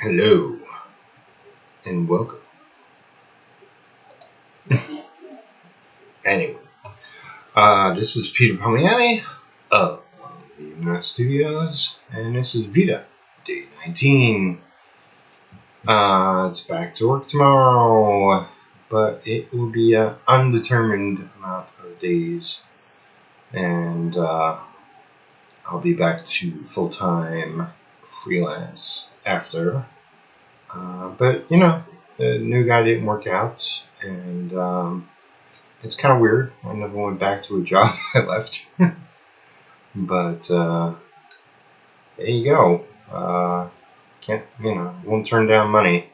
Hello and welcome. Anyway, this is Peter Palmiotti of the Animate Studios, and this is VEDA, day 19. It's back to work tomorrow, but it will be an undetermined amount of days, and I'll be back to full-time freelance after. But you know, the new guy didn't work out, and it's kind of weird. I never went back to a job I left. But there you go. Won't turn down money.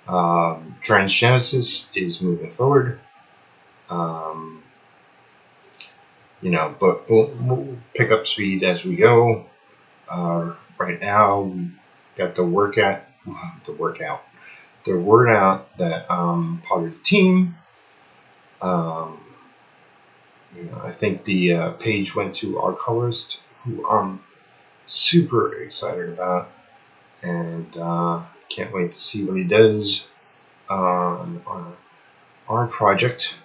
Transgenesis is moving forward. But we'll pick up speed as we go. Right now, we got the word out that I'm part of the team. I think the page went to our colorist, who I'm super excited about, and can't wait to see what he does on our project.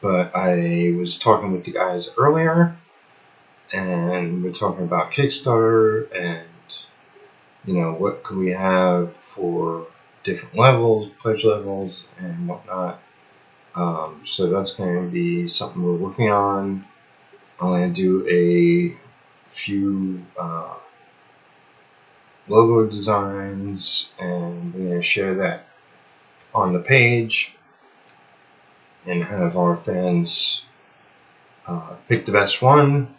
But I was talking with the guys earlier, and we're talking about Kickstarter and what could we have for different levels, pledge levels, and whatnot. So that's going to be something we're working on. I'm going to do a few logo designs, and we're going to share that on the page and have our fans pick the best one.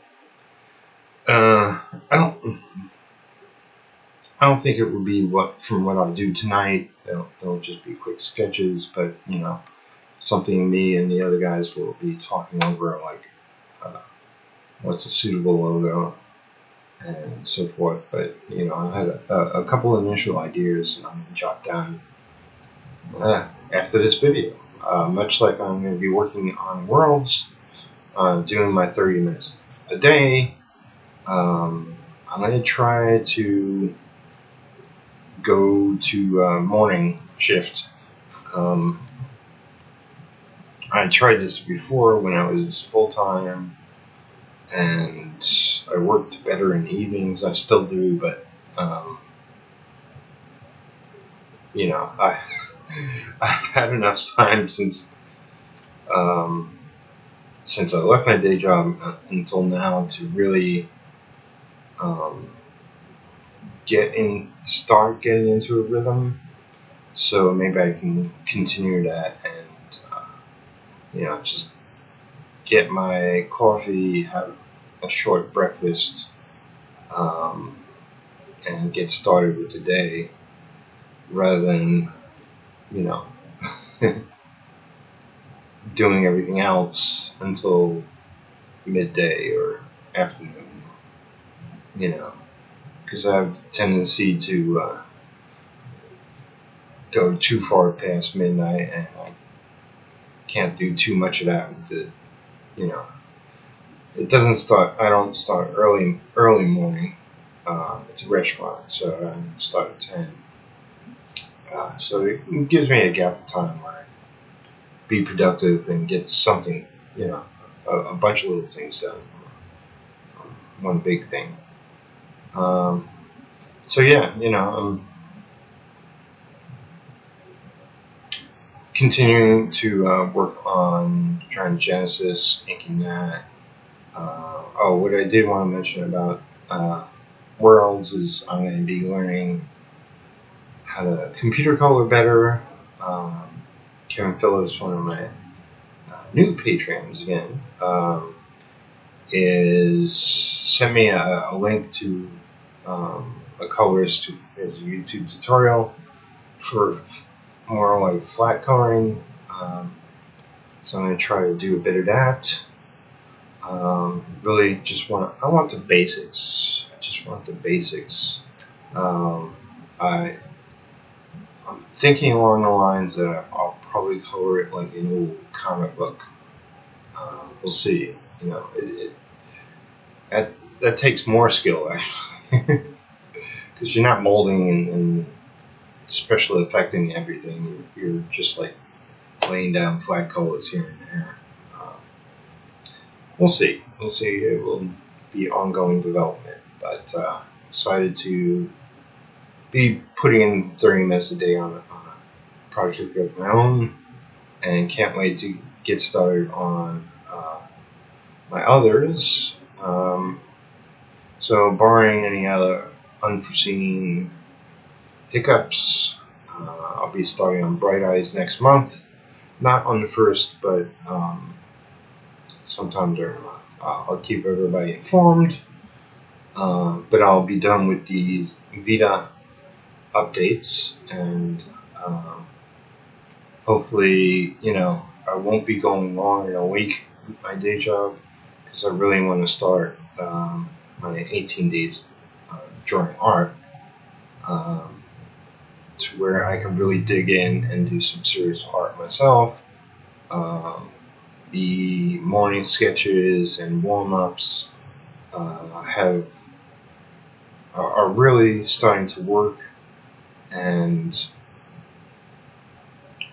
I don't think it will be from what I'll do tonight. They'll just be quick sketches, but something me and the other guys will be talking over, like what's a suitable logo and so forth. But I had a couple initial ideas, and I'm going to jot down after this video. Much like I'm going to be working on Worlds, doing my 30 minutes a day. I'm going to try to go to morning shift. I tried this before when I was full-time, and I worked better in the evenings. I still do, but I had enough time since I left my day job until now to really start getting into a rhythm. So maybe I can continue that and just get my coffee, have a short breakfast, and get started with the day, rather than doing everything else until midday or afternoon. Because I have a tendency to go too far past midnight, and I can't do too much of that with the, it doesn't start, I don't start early morning. It's a restaurant, so I start at 10. So it gives me a gap of time where I be productive and get something, a bunch of little things done. One big thing. So yeah, I'm continuing to work on Transgenesis, inking that. What I did want to mention about Worlds is I'm going to be learning how to computer color better. Kevin Phillips, one of my new patrons again, sent me a link to a colorist who has a YouTube tutorial for more like flat coloring. So I'm going to try to do a bit of that. Really I want the basics. I just want the basics. I'm thinking along the lines that I'll probably color it like an old comic book. We'll see. That takes more skill, actually. because you're not molding and special affecting everything. You're just like laying down flat colors here and there. We'll see. We'll see. It will be ongoing development, but excited to be putting in 30 minutes a day on a project of my own, and can't wait to get started on my others. So barring any other unforeseen hiccups, I'll be starting on Bright Eyes next month. Not on the 1st, but sometime during the month. I'll keep everybody informed, but I'll be done with the VEDA updates, and hopefully, I won't be going longer than a week with my day job, because I really want to start my 18 days drawing art, to where I can really dig in and do some serious art myself. The morning sketches and warm-ups are really starting to work, and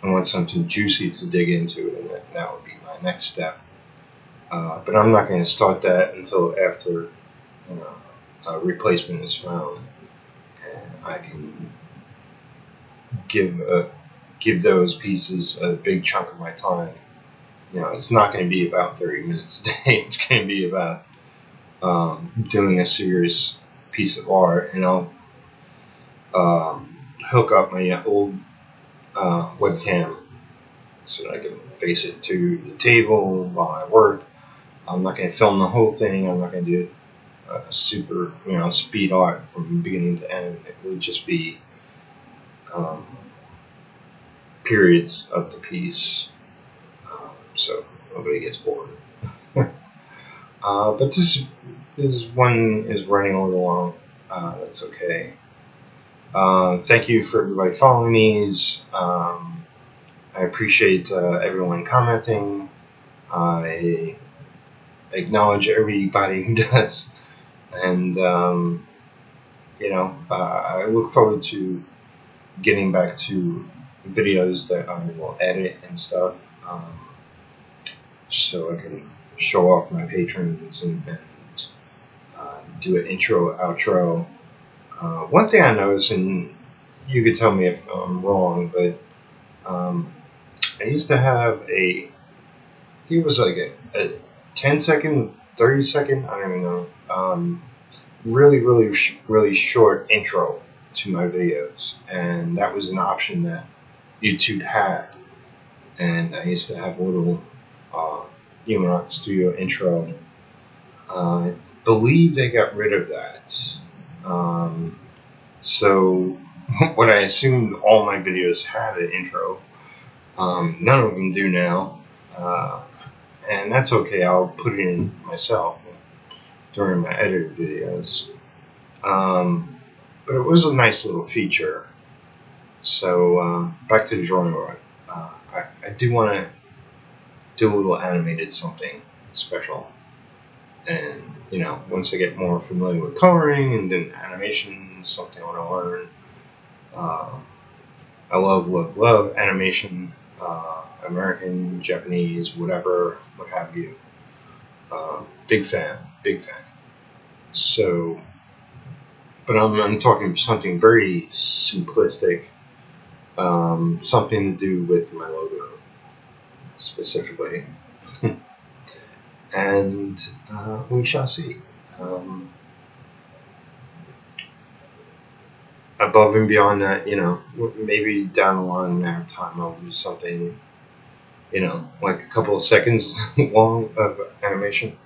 I want something juicy to dig into, and that would be my next step. But I'm not going to start that until after a replacement is found, and I can give those pieces a big chunk of my time. It's not going to be about 30 minutes a day. It's going to be about doing a serious piece of art, and I'll hook up my old webcam so that I can face it to the table while I work. I'm not going to film the whole thing. I'm not going to do super, speed art from beginning to end. It would just be periods of the piece, so nobody gets bored. But this one is running a little long. That's okay. Thank you for everybody following these. I appreciate everyone commenting. I acknowledge everybody who does, and I look forward to getting back to videos that I will edit and stuff, so I can show off my patrons and do an intro, outro. One thing I noticed, and you could tell me if I'm wrong, but I used to have I think it was like a 10-second, 30-second, I don't even know, really short intro to my videos, and that was an option that YouTube had, and I used to have a little Human Art Studio intro. I believe they got rid of that. So what I assumed all my videos had an intro, none of them do now, and that's okay. I'll put it in myself during my edited videos, but it was a nice little feature. So back to the drawing board. I do want to do a little animated something special, and once I get more familiar with coloring and then animation is something I want to learn. I love animation, American, Japanese, whatever, what have you. Big fan. So, but I'm talking something very simplistic, something to do with my logo specifically, and we shall see. Above and beyond that, maybe down the line in our time I'll do something, like a couple of seconds long of animation.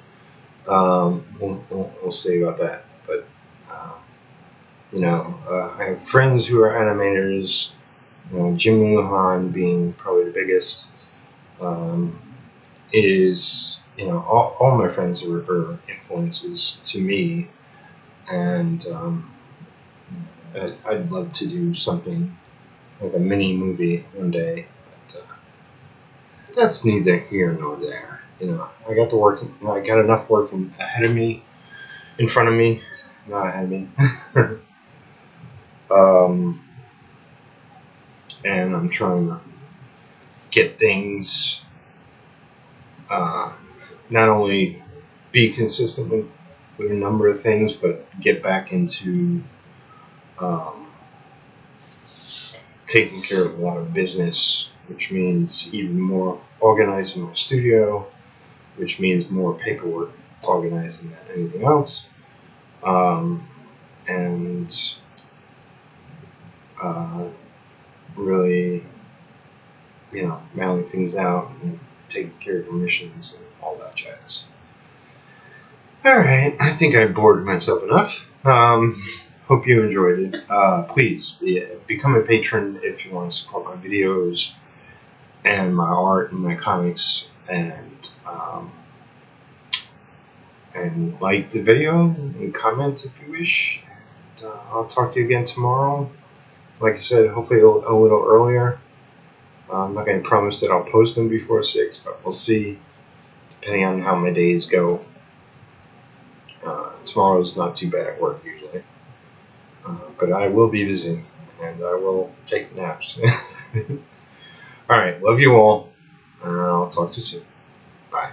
We'll see about that. But I have friends who are animators. Jim Luhan being probably the biggest. Is all my friends are refer influences to me, and I'd love to do something like a mini movie one day, but that's neither here nor there. I got enough work ahead of me, in front of me, not ahead of me. And I'm trying to get things, not only be consistent with a number of things, but get back into taking care of a lot of business, which means even more organizing my studio, which means more paperwork organizing than anything else, and really, mailing things out and taking care of commissions and all that jazz. Alright, I think I bored myself enough. Hope you enjoyed it. Please, become a patron if you want to support my videos and my art and my comics, and like the video and comment if you wish. And, I'll talk to you again tomorrow. Like I said, hopefully a little earlier. I'm not going to promise that I'll post them before 6, but we'll see, depending on how my days go. Tomorrow's not too bad at work usually. But I will be busy, and I will take naps. Alright, love you all. I'll talk to you soon. Bye.